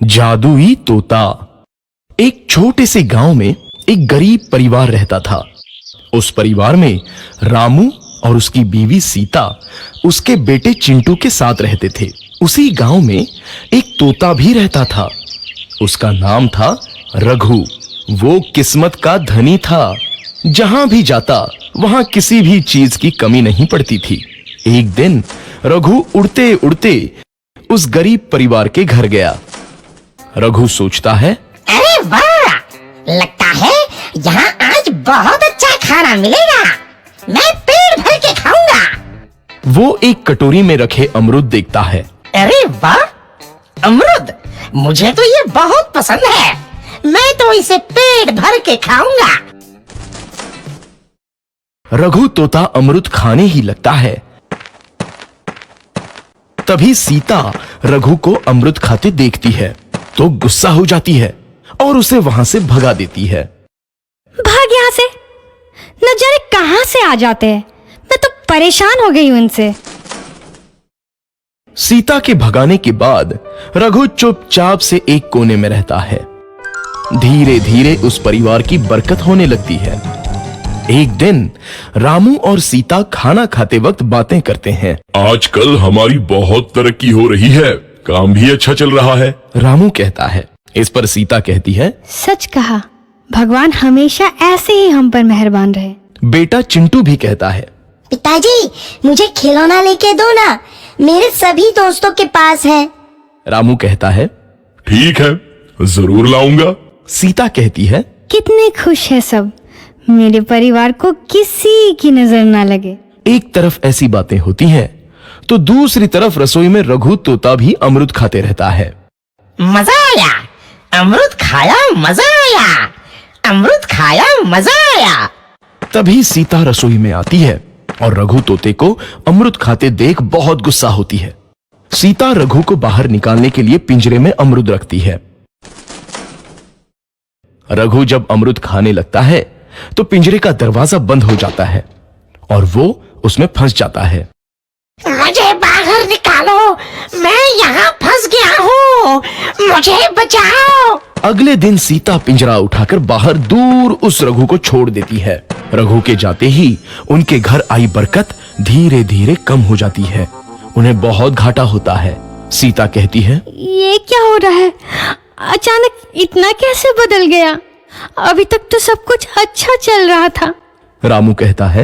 जादुई तोता। एक छोटे से गांव में एक गरीब परिवार रहता था। उस परिवार में रामू और उसकी बीवी सीता उसके बेटे चिंटू के साथ रहते थे। उसी गांव में एक तोता भी रहता था। उसका नाम था रघु। वो किस्मत का धनी था। जहां भी जाता वहां किसी भी चीज की कमी नहीं पड़ती थी। एक दिन रघु उड़ते उड़ते उस गरीब परिवार के घर गया। रघु सोचता है, अरे वाह, लगता है यहाँ आज बहुत अच्छा खाना मिलेगा। मैं पेट भर के खाऊंगा। वो एक कटोरी में रखे अमरूद देखता है। अरे वाह, अमरूद, मुझे तो ये बहुत पसंद है। मैं तो इसे पेट भर के खाऊंगा। रघु तोता अमरूद खाने ही लगता है। तभी सीता रघु को अमरूद खाते देखती है तो गुस्सा हो जाती है और उसे वहां से भगा देती है। भाग यहाँ से, न जाने कहां से आ जाते हैं। मैं तो परेशान हो गई हूं इनसे। सीता के भगाने के बाद रघु चुपचाप से एक कोने में रहता है। धीरे धीरे उस परिवार की बरकत होने लगती है। एक दिन रामू और सीता खाना खाते वक्त बातें करते हैं। आजकल हमारी बहुत तरक्की हो रही है, काम भी अच्छा चल रहा है। रामू कहता है। इस पर सीता कहती है, सच कहा, भगवान हमेशा ऐसे ही हम पर मेहरबान रहे। बेटा चिंटू भी कहता है, पिताजी, मुझे खिलौना लेके दो ना, मेरे सभी दोस्तों के पास है। रामू कहता है, ठीक है, जरूर लाऊंगा। सीता कहती है, कितने खुश है सब, मेरे परिवार को किसी की नजर ना लगे। एक तरफ ऐसी बातें होती हैं तो दूसरी तरफ रसोई में रघु तोता भी अमरूद खाते रहता है। मजा आया, अमरूद खाया, मजा आया, अमरूद खाया, मजा आया। तभी सीता रसोई में आती है और रघु तोते को अमरूद खाते देख बहुत गुस्सा होती है। सीता रघु को बाहर निकालने के लिए पिंजरे में अमरूद रखती है। रघु जब अमरूद खाने लगता है तो पिंजरे का दरवाजा बंद हो जाता है और वो उसमें फंस जाता है। मुझे बाहर निकालो, मैं यहाँ फंस गया हूँ, मुझे बचाओ। अगले दिन सीता पिंजरा उठाकर बाहर दूर उस रघु को छोड़ देती है। रघु के जाते ही उनके घर आई बरकत धीरे धीरे कम हो जाती है। उन्हें बहुत घाटा होता है। सीता कहती है, ये क्या हो रहा है, अचानक इतना कैसे बदल गया? अभी तक तो सब कुछ अच्छा चल रहा था। रामू कहता है,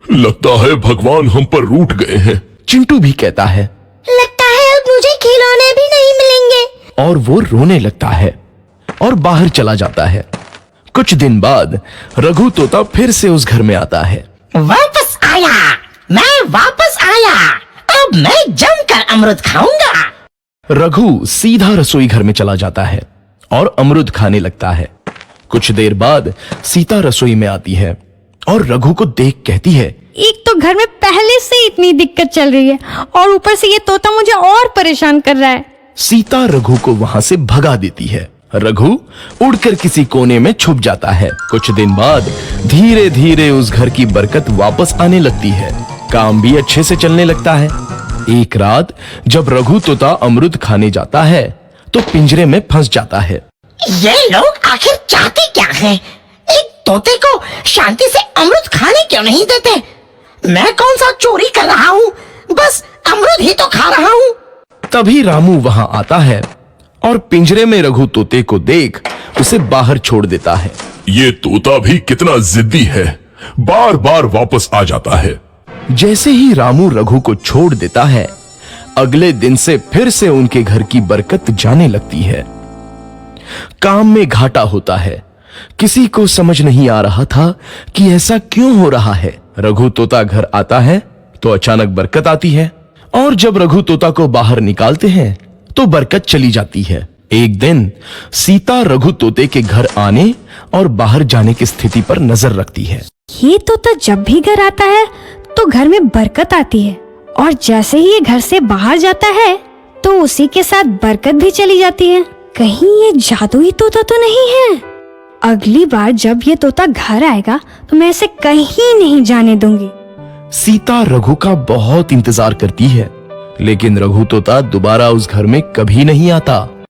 लगता है भगवान हम पर रूठ गए हैं। चिंटू भी कहता है, लगता है अब मुझे खिलौने भी नहीं मिलेंगे। और वो रोने लगता है और बाहर चला जाता है। कुछ दिन बाद रघु तोता फिर से उस घर में आता है। वापस आया, मैं वापस आया, अब मैं जमकर अमरूद खाऊंगा। रघु सीधा रसोई घर में चला जाता है और अमरूद खाने लगता है। कुछ देर बाद सीता रसोई में आती है और रघु को देख कहती है, एक तो घर में पहले से इतनी दिक्कत चल रही है और ऊपर से ये तोता मुझे और परेशान कर रहा है। सीता रघु को वहां से भगा देती है। रघु उड़कर किसी कोने में छुप जाता है। कुछ दिन बाद धीरे धीरे उस घर की बरकत वापस आने लगती है। काम भी अच्छे से चलने लगता है। एक रात जब रघु तोता अमरूद खाने जाता है तो पिंजरे में फंस जाता है। ये लोग आखिर चाहते क्या हैं? एक तोते को शांति से अमरूद खाने क्यों नहीं देते? मैं कौन सा चोरी कर रहा हूँ? बस अमरूद ही तो खा रहा हूँ। तभी रामू वहां आता है और पिंजरे में रघु तोते को देख उसे बाहर छोड़ देता है। ये तोता भी कितना जिद्दी है, बार बार वापस आ जाता है। जैसे ही रामू रघु को छोड़ देता है, अगले दिन से फिर से उनके घर की बरकत जाने लगती है। काम में घाटा होता है। किसी को समझ नहीं आ रहा था कि ऐसा क्यों हो रहा है। रघु तोता घर आता है तो अचानक बरकत आती है और जब रघु तोता को बाहर निकालते हैं तो बरकत चली जाती है। एक दिन सीता रघु तोते के घर आने और बाहर जाने की स्थिति पर नजर रखती है। ये तोता जब भी घर आता है तो घर में बरकत आती है और जैसे ही ये घर से बाहर जाता है तो उसी के साथ बरकत भी चली जाती है। कहीं ये जादुई तोता तो नहीं है? अगली बार जब ये तोता घर आएगा तो मैं इसे कहीं नहीं जाने दूंगी। सीता रघु का बहुत इंतजार करती है लेकिन रघु तोता दोबारा उस घर में कभी नहीं आता।